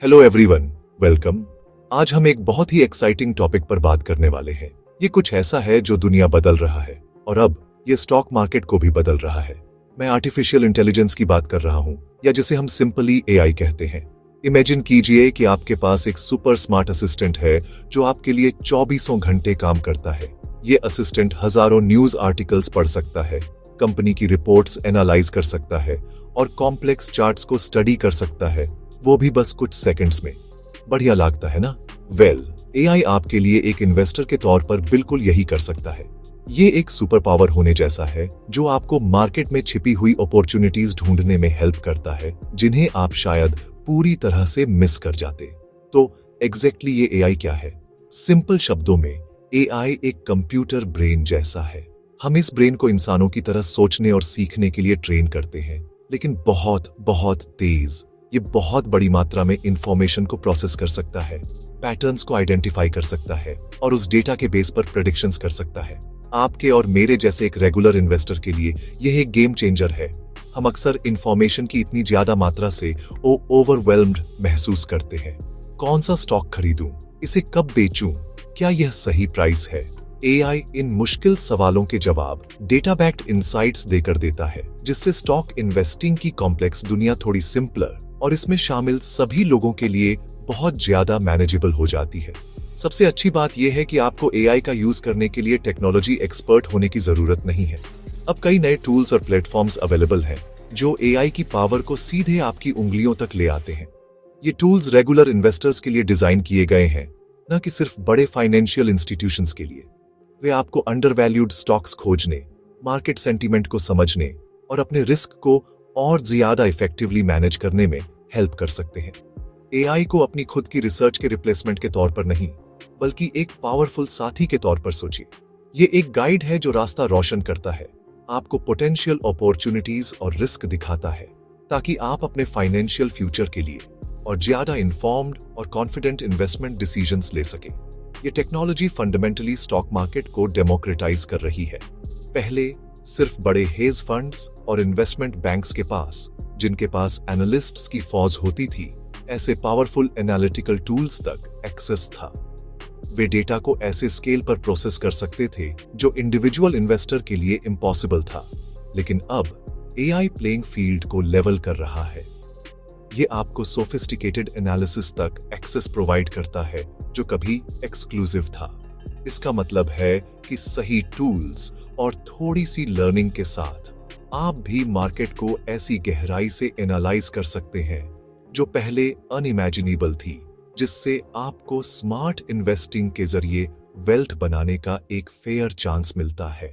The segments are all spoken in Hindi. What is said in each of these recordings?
Hello everyone, welcome. आज हम एक बहुत ही एक्साइटिंग टॉपिक पर बात करने वाले हैं। ये कुछ ऐसा है जो दुनिया बदल रहा है और अब ये स्टॉक मार्केट को भी बदल रहा है। मैं आर्टिफिशियल इंटेलिजेंस की बात कर रहा हूँ, या जिसे हम सिंपली एआई कहते हैं। इमेजिन कीजिए कि आपके पास एक सुपर स्मार्ट असिस्टेंट है जो आपके लिए 24 घंटे काम करता है। ये असिस्टेंट हजारों न्यूज आर्टिकल्स पढ़ सकता है, कंपनी की रिपोर्ट्स एनालाइज कर सकता है और कॉम्प्लेक्स चार्ट्स को स्टडी कर सकता है, वो भी बस कुछ सेकंड्स में। बढ़िया लगता है ना? एआई आपके लिए एक इन्वेस्टर के तौर पर बिल्कुल यही कर सकता है। ये एक सुपर पावर होने जैसा है जो आपको मार्केट में छिपी हुई अपॉर्चुनिटीज ढूंढने में हेल्प करता है, जिन्हें आप शायद पूरी तरह से मिस कर जाते। तो एग्जैक्टली ये एआई क्या है? सिंपल शब्दों में, एआई एक कंप्यूटर ब्रेन जैसा है। हम इस ब्रेन को इंसानों की तरह सोचने और सीखने के लिए ट्रेन करते हैं, लेकिन बहुत बहुत तेज। ये बहुत बड़ी मात्रा में इंफॉर्मेशन को प्रोसेस कर सकता है, पैटर्न्स को आइडेंटिफाई कर सकता है और उस डेटा के बेस पर प्रेडिक्शंस कर सकता है। आपके और मेरे जैसे एक रेगुलर इन्वेस्टर के लिए यह एक गेम चेंजर है। हम अक्सर इंफॉर्मेशन की इतनी ज्यादा मात्रा से ओवरवेल्म्ड महसूस करते हैं। कौन सा स्टॉक खरीदूं? इसे कब बेचूं? क्या यह सही प्राइस है? एआई इन मुश्किल सवालों के जवाब डेटा बैक्ड इनसाइट्स देकर देता है, जिससे स्टॉक इन्वेस्टिंग की कॉम्प्लेक्स दुनिया थोड़ी सिंपलर और इसमें शामिल सभी लोगों के लिए बहुत ज्यादा मैनेजेबल हो जाती है। सबसे अच्छी बात यह है कि आपको एआई का यूज करने के लिए टेक्नोलॉजी एक्सपर्ट होने की जरूरत नहीं है। अब कई नए टूल्स और प्लेटफॉर्म्स अवेलेबल हैं जो एआई की पावर को सीधे आपकी उंगलियों तक ले आते हैं। ये टूल्स रेगुलर इन्वेस्टर्स के लिए डिजाइन किए गए हैं, न कि सिर्फ बड़े फाइनेंशियल इंस्टीट्यूशंस के लिए। वे आपको अंडरवैल्यूड स्टॉक्स खोजने, मार्केट सेंटीमेंट को समझने और अपने रिस्क को और ज्यादा इफेक्टिवली मैनेज करने में हेल्प कर सकते हैं। एआई को अपनी खुद की रिसर्च के रिप्लेसमेंट के तौर पर नहीं, बल्कि एक पावरफुल साथी के तौर पर सोचिए। ये एक गाइड है जो रास्ता रोशन करता है, आपको पोटेंशियल अपॉर्चुनिटीज और रिस्क दिखाता है, ताकि आप अपने फाइनेंशियल फ्यूचर के लिए और ज्यादा इन्फॉर्म्ड और कॉन्फिडेंट इन्वेस्टमेंट डिसीजंस ले सके। ये टेक्नोलॉजी फंडामेंटली स्टॉक मार्केट को डेमोक्रेटाइज कर रही है। पहले सिर्फ बड़े हेज फंड्स और इन्वेस्टमेंट बैंक्स के पास, जिनके पास एनालिस्ट्स की फौज होती थी, ऐसे पावरफुल एनालिटिकल टूल्स तक एक्सेस था। वे डेटा को ऐसे स्केल पर प्रोसेस कर सकते थे जो इंडिविजुअल इन्वेस्टर के लिए इम्पॉसिबल था। लेकिन अब एआई प्लेइंग फील्ड को लेवल कर रहा है। ये आपको सोफिस्टिकेटेड एनालिसिस तक एक्सेस प्रोवाइड करता है जो कभी एक्सक्लूसिव था। इसका मतलब है कि सही टूल्स और थोड़ी सी लर्निंग के साथ आप भी मार्केट को ऐसी गहराई से एनालाइज कर सकते हैं जो पहले अनइमेजिनेबल थी, जिससे आपको स्मार्ट इन्वेस्टिंग के जरिए वेल्थ बनाने का एक फेयर चांस मिलता है।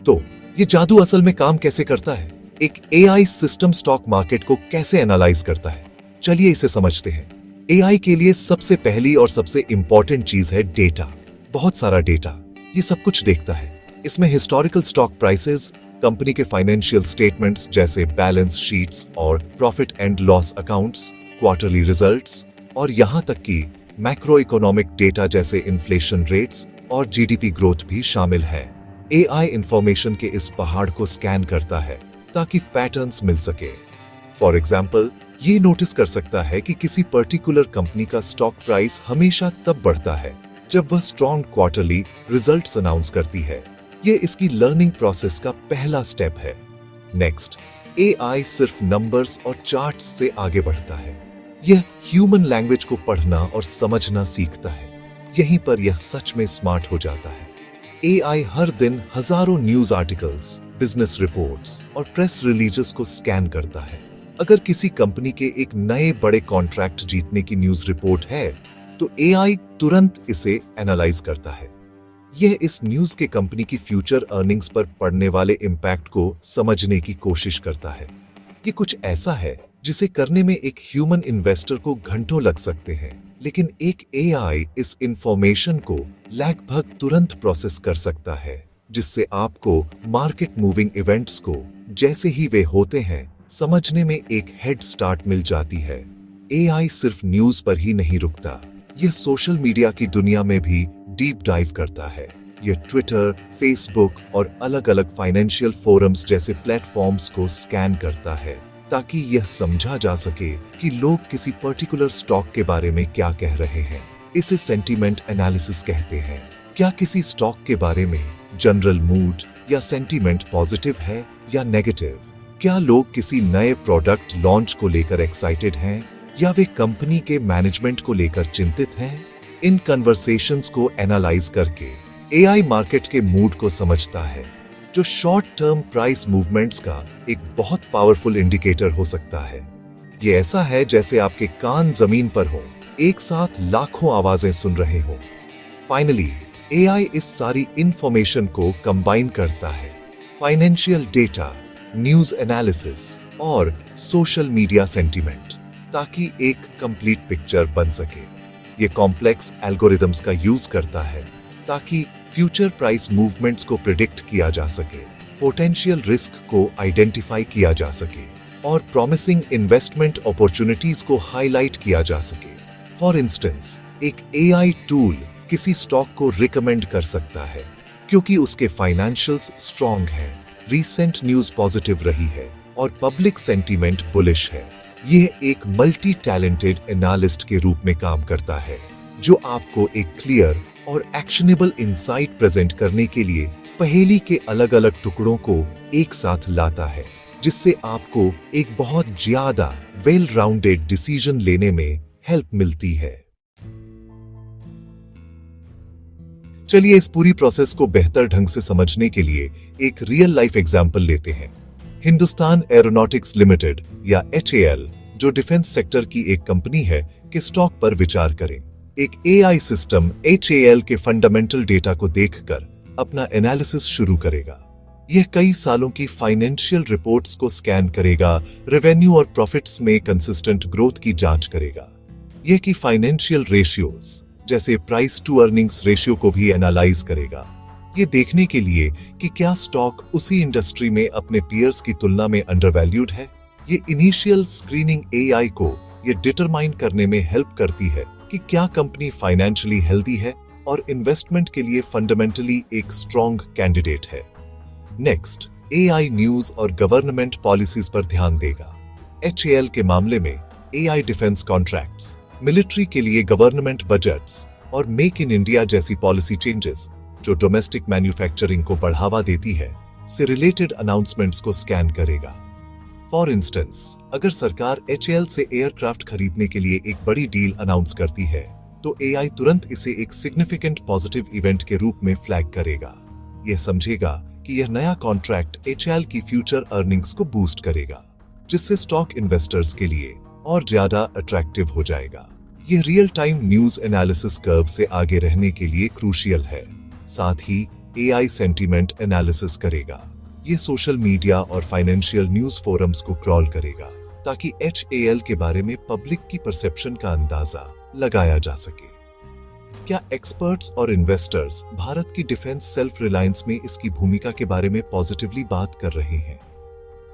तो ये जादू असल में काम कैसे करता है? एक एआई सिस्टम स्टॉक मार्केट को कैसे एनालाइज करता है? चलिए इसे समझते हैं। एआई के लिए सबसे पहली और सबसे इंपॉर्टेंट चीज है डेटा। बहुत सारा डेटा। ये सब कुछ देखता है। इसमें हिस्टोरिकल स्टॉक प्राइसेस, कंपनी के फाइनेंशियल स्टेटमेंट्स जैसे बैलेंस शीट्स और profit and loss accounts, quarterly results और यहां तक कि मैक्रो इकोनॉमिक डेटा जैसे इन्फ्लेशन रेट्स और जीडीपी ग्रोथ भी शामिल हैं। एआई इंफॉर्मेशन के इस पहाड़ को स्कैन करता है ताकि पैटर्न्स मिल सके। फॉर एग्जाम्पल, ये नोटिस कर सकता है कि किसी पर्टिकुलर कंपनी का स्टॉक प्राइस हमेशा तब बढ़ता है जब वह स्ट्रॉन्ग क्वार्टरली रिजल्ट्स अनाउंस करती है। ये इसकी लर्निंग प्रोसेस का पहला स्टेप है। नेक्स्ट, एआई सिर्फ नंबर्स और चार्ट्स से आगे बढ़ता है। यह ह्यूमन लैंग्वेज को पढ़ना और समझना सीखता है। यहीं पर यह सच में स्मार्ट हो जाता है। एआई हर दिन हजारों न्यूज आर्टिकल्स, बिजनेस रिपोर्ट्स और प्रेस रिलीजेस को स्कैन करता है। अगर किसी कंपनी के एक नए बड़े कॉन्ट्रैक्ट जीतने की न्यूज रिपोर्ट है, तो एआई तुरंत इसे एनालाइज करता है। यह इस न्यूज के कंपनी की फ्यूचर अर्निंग्स पर पड़ने वाले इम्पैक्ट को समझने की कोशिश करता है। ये कुछ ऐसा है जिसे करने में एक ह्यूमन इन्वेस्टर को घंटों लग सकते हैं, लेकिन एक एआई इस इंफॉर्मेशन को लगभग तुरंत प्रोसेस कर सकता है, जिससे आपको मार्केट मूविंग इवेंट्स को जैसे ही वे होते हैं समझने में एक हेड स्टार्ट मिल जाती है। एआई सिर्फ न्यूज पर ही नहीं रुकता, यह सोशल मीडिया की दुनिया में भी डीप डाइव करता है। यह ट्विटर, फेसबुक और अलग अलग फाइनेंशियल फोरम्स जैसे प्लेटफॉर्म्स को स्कैन करता है। ताकि यह समझा जा सके कि लोग किसी पर्टिकुलर स्टॉक के बारे में क्या कह रहे हैं। इसे सेंटीमेंट एनालिसिस कहते हैं। क्या किसी स्टॉक के बारे में जनरल मूड या सेंटीमेंट पॉजिटिव है या नेगेटिव? क्या लोग किसी नए प्रोडक्ट लॉन्च को लेकर एक्साइटेड हैं या वे कंपनी के मैनेजमेंट को लेकर चिंतित हैं? इन कन्वर्सेशंस को एनालाइज करके एआई मार्केट के मूड को समझता है, जो शॉर्ट टर्म प्राइस मूवमेंट्स का एक बहुत पावरफुल इंडिकेटर हो सकता है। ये ऐसा है जैसे आपके कान जमीन पर हों, एक साथ लाखों आवाजें सुन रहे हों। फाइनली एआई इस सारी इंफॉर्मेशन को कंबाइन करता है, फाइनेंशियल डेटा, न्यूज एनालिसिस और सोशल मीडिया सेंटीमेंट, ताकि एक कंप्लीट पिक्चर बन सके। ये कॉम्प्लेक्स एल्गोरिदम्स का यूज करता है ताकि फ्यूचर प्राइस मूवमेंट्स को प्रिडिक्ट किया जा सके, पोटेंशियल रिस्क को आइडेंटिफाई किया जा सके और प्रॉमिसिंग इन्वेस्टमेंट अपॉर्चुनिटीज को हाईलाइट किया जा सके। फॉर इंस्टेंस, एक एआई टूल किसी स्टॉक को रिकमेंड कर सकता है क्योंकि उसके फाइनेंशियल्स स्ट्रॉन्ग हैं, रीसेंट न्यूज पॉजिटिव रही है और पब्लिक सेंटीमेंट बुलिश है। यह एक मल्टी टैलेंटेड एनालिस्ट के रूप में काम करता है, जो आपको एक क्लियर और एक्शनेबल इंसाइट प्रेजेंट करने के लिए पहेली के अलग अलग टुकड़ों को एक साथ लाता है, जिससे आपको एक बहुत ज्यादा वेल राउंडेड डिसीजन लेने में हेल्प मिलती है। चलिए इस पूरी प्रोसेस को बेहतर ढंग से समझने के लिए एक रियल लाइफ एग्जाम्पल लेते हैं। हिंदुस्तान एरोनॉटिक्स लिमिटेड या HAL, जो डिफेंस सेक्टर की एक कंपनी है, के स्टॉक पर विचार करें। एक एआई सिस्टम HAL के फंडामेंटल डेटा को देखकर अपना एनालिसिस शुरू करेगा। यह कई सालों की फाइनेंशियल रिपोर्ट्स को स्कैन करेगा, रेवेन्यू और प्रॉफिट्स में कंसिस्टेंट ग्रोथ की जांच करेगा। यह की फाइनेंशियल रेशियोज जैसे प्राइस टू अर्निंग्स रेशियो को भी एनालाइज करेगा, ये देखने के लिए कि क्या स्टॉक उसी इंडस्ट्री में अपने पीयर्स की तुलना में अंडरवैल्यूड है। ये इनिशियल स्क्रीनिंग एआई को ये डिटरमाइन करने में हेल्प करती है कि क्या कंपनी फाइनेंशियली हेल्दी है और इन्वेस्टमेंट के लिए फंडामेंटली एक स्ट्रॉन्ग कैंडिडेट है। नेक्स्ट, एआई न्यूज और गवर्नमेंट पॉलिसीज पर ध्यान देगा। HAL के मामले में एआई डिफेंस कॉन्ट्रैक्ट्स, मिलिट्री के लिए गवर्नमेंट बजट्स और मेक इन इंडिया जैसी पॉलिसी चेंजेस, जो डोमेस्टिक मैन्युफैक्चरिंग को बढ़ावा देती है, से रिलेटेड अनाउंसमेंट्स को स्कैन करेगा। फॉर इंस्टेंस, अगर सरकार HAL से एयरक्राफ्ट खरीदने के लिए एक बड़ी डील अनाउंस करती है, तो एआई तुरंत इसे एक सिग्निफिकेंट पॉजिटिव इवेंट के रूप में फ्लैग करेगा। यह समझेगा कि यह नया कॉन्ट्रैक्ट HAL की फ्यूचर अर्निंग्स को बूस्ट करेगा, जिससे स्टॉक इन्वेस्टर्स के लिए और ज्यादा अट्रैक्टिव हो जाएगा। यह real time news analysis curve से आगे रहने के लिए क्रूशियल है। साथ ही एआई सेंटीमेंट एनालिसिस करेगा। यह सोशल मीडिया और फाइनेंशियल न्यूज फोरम्स को क्रॉल करेगा ताकि HAL के बारे में पब्लिक की परसेप्शन का अंदाजा लगाया जा सके। क्या एक्सपर्ट्स और इन्वेस्टर्स भारत की डिफेंस सेल्फ रिलायंस में इसकी भूमिका के बारे में पॉजिटिवली बात कर रहे हैं?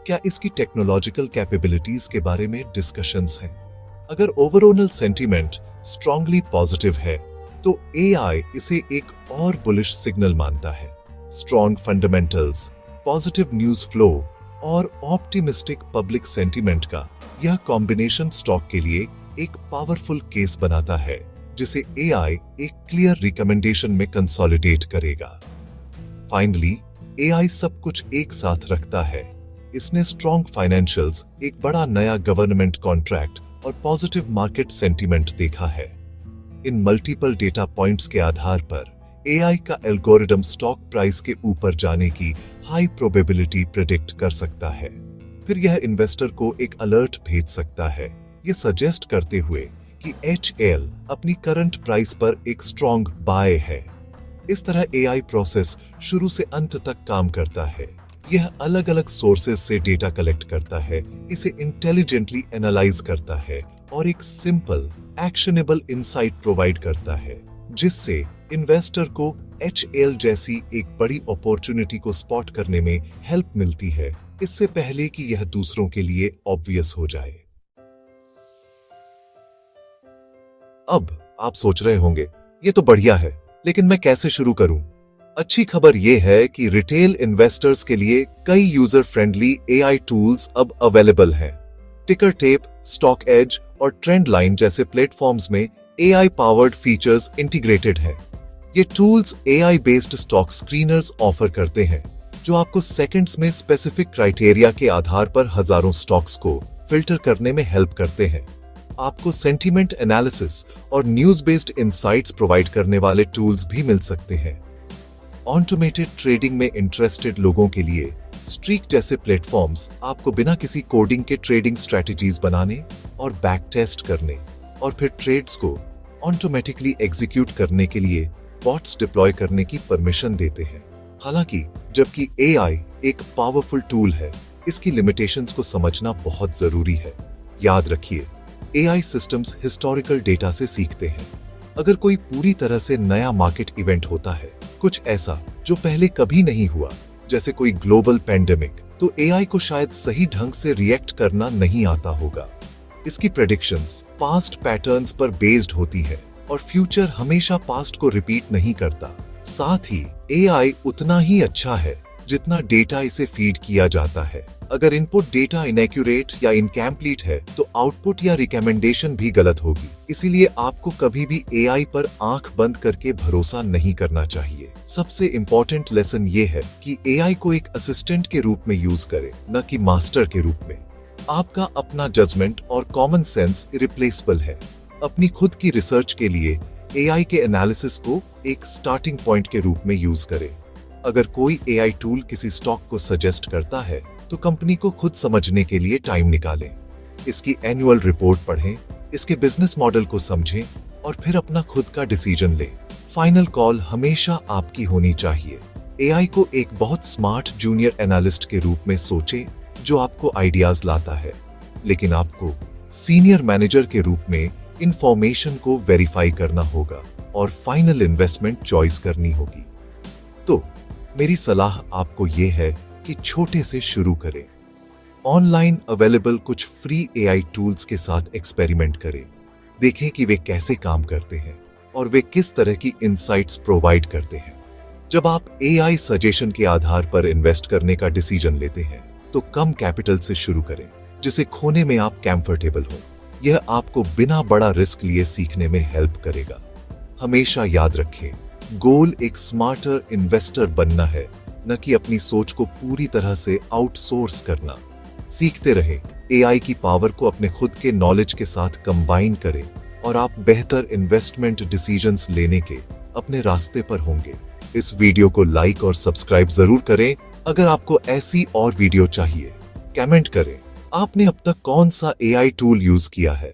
क्या इसकी टेक्नोलॉजिकल कैपेबिलिटीज के बारे में डिस्कशंस हैं? अगर ओवरऑल सेंटीमेंट स्ट्रांगली पॉजिटिव है, तो एआई इसे एक और बुलिश सिग्नल मानता है। Strong fundamentals, positive news flow और ऑप्टिमिस्टिक पब्लिक सेंटीमेंट का यह कॉम्बिनेशन स्टॉक के लिए एक पावरफुल केस बनाता है, जिसे एआई एक क्लियर रिकमेंडेशन में कंसोलिडेट करेगा। फाइनली, एआई सब कुछ एक साथ रखता है। इसने स्ट्रॉन्ग फाइनेंशियल्स, एक बड़ा नया गवर्नमेंट कॉन्ट्रैक्ट और पॉजिटिव मार्केट सेंटीमेंट देखा है। इन मल्टीपल डेटा पॉइंट्स के आधार पर एआई का एल्गोरिदम स्टॉक प्राइस के ऊपर जाने की हाई प्रोबेबिलिटी प्रेडिक्ट कर सकता है। फिर यह इन्वेस्टर को एक अलर्ट भेज सकता है, ये सजेस्ट करते हुए कि HAL अपनी करंट प्राइस पर एक स्ट्रॉन्ग बाय है। इस तरह एआई प्रोसेस शुरू से अंत तक काम करता है। यह अलग अलग सोर्सेज से डेटा कलेक्ट करता है, इसे इंटेलिजेंटली एनालाइज करता है और एक सिंपल एक्शनेबल इंसाइट प्रोवाइड करता है, जिससे इन्वेस्टर को HAL जैसी एक बड़ी अपॉर्चुनिटी को स्पॉट करने में हेल्प मिलती है, इससे पहले कि यह दूसरों के लिए ऑब्वियस हो जाए। अब आप सोच रहे होंगे, ये तो बढ़िया है, लेकिन मैं कैसे शुरू करूं? अच्छी खबर यह है कि रिटेल इन्वेस्टर्स के लिए कई यूजर फ्रेंडली एआई टूल्स अब अवेलेबल हैं। टिकर टेप, स्टॉक एज और ट्रेंड लाइन जैसे प्लेटफॉर्म्स में AI पावर्ड फीचर्स इंटीग्रेटेड हैं। ये tools AI based stock screeners offer करते हैं, जो आपको सेकंड्स में स्पेसिफिक क्राइटेरिया के आधार पर हजारों स्टॉक्स को फिल्टर करने में हेल्प करते हैं। आपको सेंटीमेंट एनालिसिस और न्यूज बेस्ड इनसाइट्स प्रोवाइड करने वाले टूल्स भी मिल सकते हैं। ऑटोमेटेड ट्रेडिंग में इंटरेस्टेड लोगों के लिए स्ट्रीक जैसे प्लेटफॉर्म्स आपको बिना किसी कोडिंग के ट्रेडिंग स्ट्रेटजीज बनाने और बैक टेस्ट करने और फिर ट्रेड्स को ऑटोमेटिकली एग्जीक्यूट करने के लिए बॉट्स डिप्लॉय करने की परमिशन देते हैं। हालांकि जबकि AI एक पावरफुल टूल है, इसकी लिमिटेशंस को समझना बहुत जरूरी है। याद रखिए, AI सिस्टम्स हिस्टोरिकल डेटा से सीखते हैं। अगर कोई पूरी तरह से नया मार्केट इवेंट होता है, कुछ ऐसा जो पहले कभी नहीं हुआ, जैसे कोई ग्लोबल पैंडेमिक, तो AI को शायद सही ढंग से रिएक्ट करना नहीं आता होगा। इसकी प्रेडिक्शंस पास्ट पैटर्न्स पर बेस्ड होती है और फ्यूचर हमेशा पास्ट को रिपीट नहीं करता। साथ ही AI उतना ही अच्छा है जितना डेटा इसे फीड किया जाता है। अगर इनपुट डेटा इनएक्यूरेट या इनकम्प्लीट है तो आउटपुट या रिकमेंडेशन भी गलत होगी। इसीलिए आपको कभी भी AI पर आंख बंद करके भरोसा नहीं करना चाहिए। सबसे इम्पोर्टेंट लेसन ये है कि AI को एक असिस्टेंट के रूप में यूज करें, न कि मास्टर के रूप में। आपका अपना जजमेंट और कॉमन सेंस इरिप्लेसेबल है। अपनी खुद की रिसर्च के लिए AI के एनालिसिस को एक स्टार्टिंग पॉइंट के रूप में यूज करें। अगर कोई AI टूल किसी स्टॉक को सजेस्ट करता है तो कंपनी को खुद समझने के लिए टाइम निकालें। इसकी एनुअल रिपोर्ट पढ़ें, इसके बिजनेस मॉडल को समझें और फिर अपना खुद का डिसीजन लें। फाइनल कॉल हमेशा आपकी होनी चाहिए। AI को एक बहुत स्मार्ट जूनियर एनालिस्ट के रूप में सोचें जो आपको आइडियाज लाता है, लेकिन आपको सीनियर मैनेजर के रूप में इंफॉर्मेशन को वेरीफाई करना होगा और फाइनल इन्वेस्टमेंट चॉइस करनी होगी। तो मेरी सलाह आपको ये है कि छोटे से शुरू करें। ऑनलाइन अवेलेबल कुछ फ्री AI टूल्स के साथ एक्सपेरिमेंट करें। देखें कि वे कैसे काम करते हैं और वे किस तरह की इंसाइट्स प्रोवाइड करते हैं। जब आप AI सजेशन के आधार पर इन्वेस्ट करने का डिसीजन लेते हैं तो कम कैपिटल से शुरू करें, जिसे खोने में आप कंफर्टेबल हो। यह आपको बिना बड़ा रिस्क लिए सीखने में हेल्प करेगा। हमेशा याद रखें, गोल एक स्मार्टर इन्वेस्टर बनना है, न कि अपनी सोच को पूरी तरह से आउटसोर्स करना। सीखते रहें, AI की पावर को अपने खुद के नॉलेज के साथ कंबाइन करें और आप बेहतर इन्वेस्टमेंट डिसीजंस लेने के अपने रास्ते पर होंगे। इस वीडियो को लाइक और सब्सक्राइब जरूर करें। अगर आपको ऐसी और वीडियो चाहिए, कमेंट करें। आपने अब तक कौन सा AI टूल यूज किया है?